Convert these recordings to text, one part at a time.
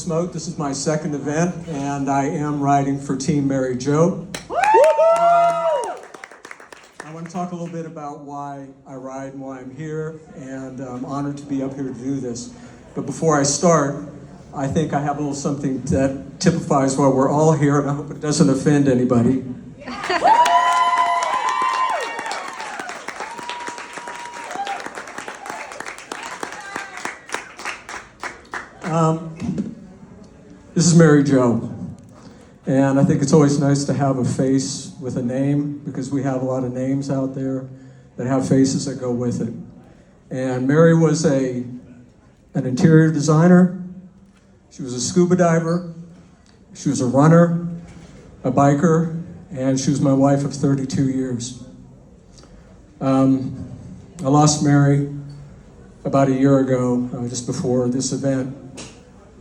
Smoke. This is my second event, and I am riding for Team Mary Jo. I want to talk a little bit about why I ride and why I'm here, and I'm honored to be up here to do this. But before I start, I think I have a little something that typifies why we're all here, and I hope it doesn't offend anybody. This is Mary Jo, and I think it's always nice to have a face with a name, because we have a lot of names out there that have faces that go with it. And Mary was an interior designer, she was a scuba diver, she was a runner, a biker, and she was my wife of 32 years. I lost Mary about a year ago, just before this event,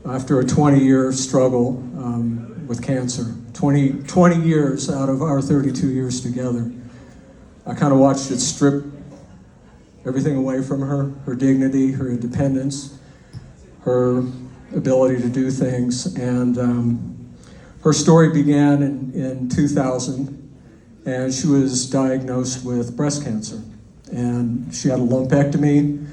after a 20-year struggle with cancer. 20 years out of our 32 years together. I kind of watched it strip everything away from her, her dignity, her independence, her ability to do things. And her story began in 2000, and she was diagnosed with breast cancer. And she had a lumpectomy,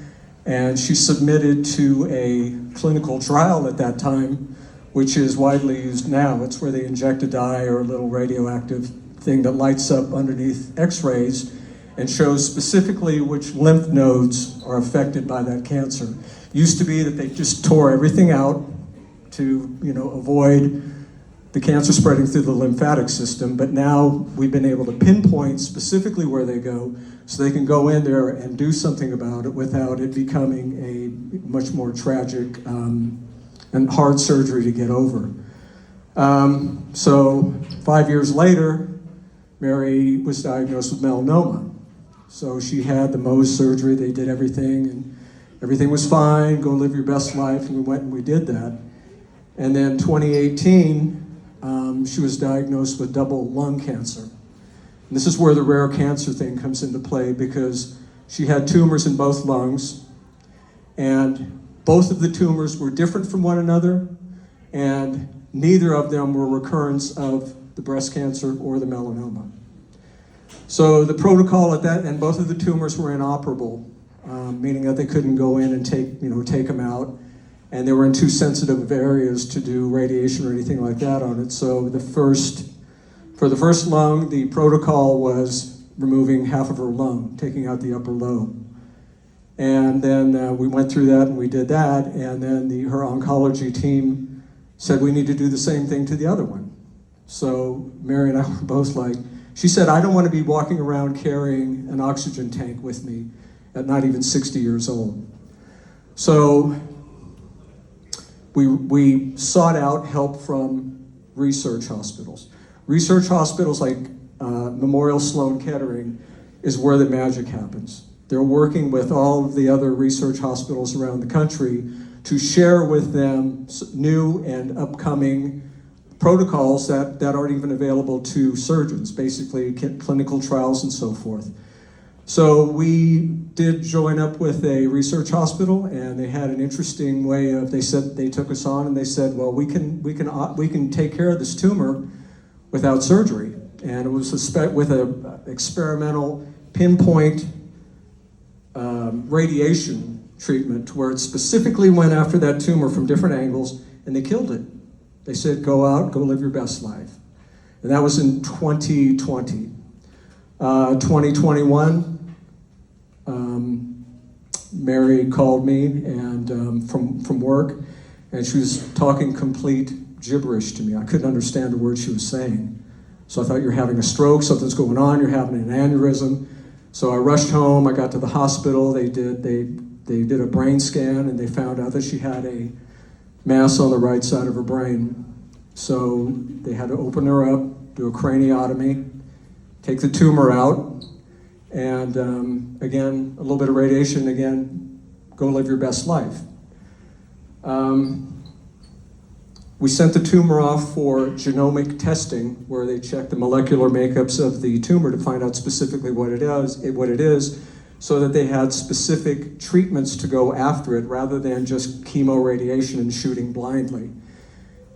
and she submitted to a clinical trial at that time, which is widely used now. It's where they inject a dye or a little radioactive thing that lights up underneath x-rays and shows specifically which lymph nodes are affected by that cancer. Used to be that they just tore everything out to, avoid the cancer spreading through the lymphatic system, but now we've been able to pinpoint specifically where they go, so they can go in there and do something about it without it becoming a much more tragic and hard surgery to get over. So 5 years later, Mary was diagnosed with melanoma. So she had the Mohs surgery, they did everything, and everything was fine, go live your best life, and we went and we did that. And then 2018, she was diagnosed with double lung cancer. And this is where the rare cancer thing comes into play, because she had tumors in both lungs, and both of the tumors were different from one another, and neither of them were recurrence of the breast cancer or the melanoma. So the protocol at that, and both of the tumors were inoperable, meaning that they couldn't go in and take them out, and they were in too sensitive areas to do radiation or anything like that on it. So for the first lung, the protocol was removing half of her lung, taking out the upper lobe. And then we went through that and we did that, and then her oncology team said we need to do the same thing to the other one. So Mary and I were both like, she said, I don't want to be walking around carrying an oxygen tank with me at not even 60 years old. So we sought out help from research hospitals. Research hospitals like Memorial Sloan Kettering is where the magic happens. They're working with all of the other research hospitals around the country to share with them new and upcoming protocols that aren't even available to surgeons, basically clinical trials and so forth. So we did join up with a research hospital, and they had an interesting way of, they took us on and they said, well, we can take care of this tumor without surgery. And it was with an experimental pinpoint radiation treatment where it specifically went after that tumor from different angles, and they killed it. They said, go out, go live your best life. And that was in 2020. 2021, Mary called me and from work, and she was talking complete gibberish to me. I couldn't understand a word she was saying. So I thought, you're having a stroke, something's going on, you're having an aneurysm. So I rushed home, I got to the hospital, they did a brain scan, and they found out that she had a mass on the right side of her brain. So they had to open her up, do a craniotomy, take the tumor out, and again, a little bit of radiation, again, go live your best life. We sent the tumor off for genomic testing, where they check the molecular makeups of the tumor to find out specifically what it is, so that they had specific treatments to go after it rather than just chemo radiation and shooting blindly.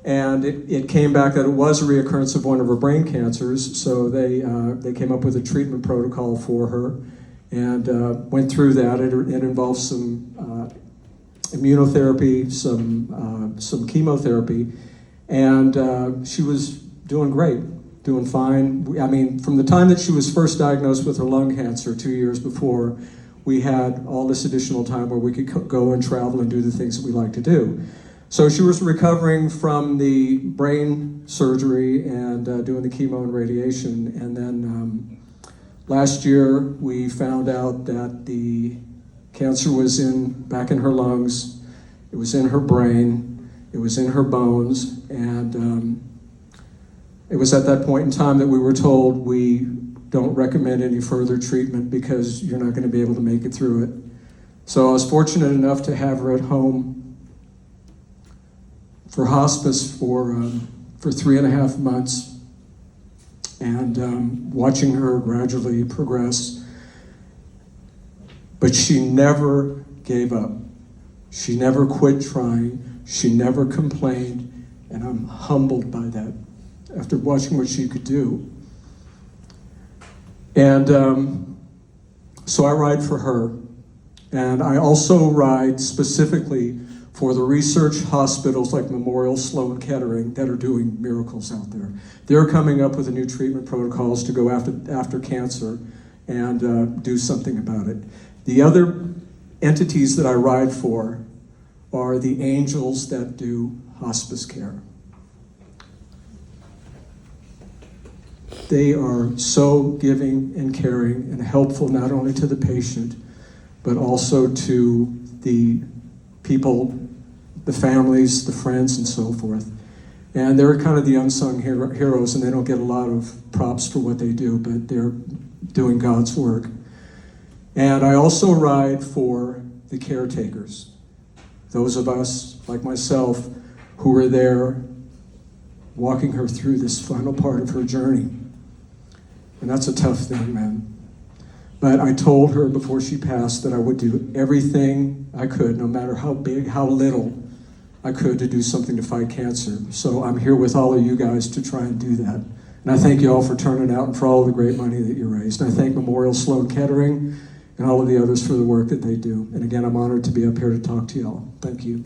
And it came back that it was a reoccurrence of one of her brain cancers, so they came up with a treatment protocol for her and went through that. It involved some immunotherapy, some chemotherapy, and she was doing great, doing fine. I mean, from the time that she was first diagnosed with her lung cancer 2 years before, we had all this additional time where we could go and travel and do the things that we like to do. So she was recovering from the brain surgery and doing the chemo and radiation. And then last year, we found out that the cancer was back in her lungs. It was in her brain. It was in her bones. And it was at that point in time that we were told we don't recommend any further treatment because you're not going to be able to make it through it. So I was fortunate enough to have her at home for hospice for 3.5 months, and watching her gradually progress. But she never gave up. She never quit trying. She never complained, and I'm humbled by that after watching what she could do. And so I ride for her, and I also ride specifically for the research hospitals like Memorial Sloan Kettering that are doing miracles out there. They're coming up with the new treatment protocols to go after cancer and do something about it. The other entities that I ride for are the angels that do hospice care. They are so giving and caring and helpful not only to the patient, but also to the people, the families, the friends, and so forth. And they're kind of the unsung heroes, and they don't get a lot of props for what they do, but they're doing God's work. And I also ride for the caretakers, those of us, like myself, who were there walking her through this final part of her journey. And that's a tough thing, man. But I told her before she passed that I would do everything I could, no matter how big, how little I could, to do something to fight cancer. So I'm here with all of you guys to try and do that. And I thank you all for turning out and for all of the great money that you raised. And I thank Memorial Sloan Kettering and all of the others for the work that they do. And again, I'm honored to be up here to talk to y'all. Thank you.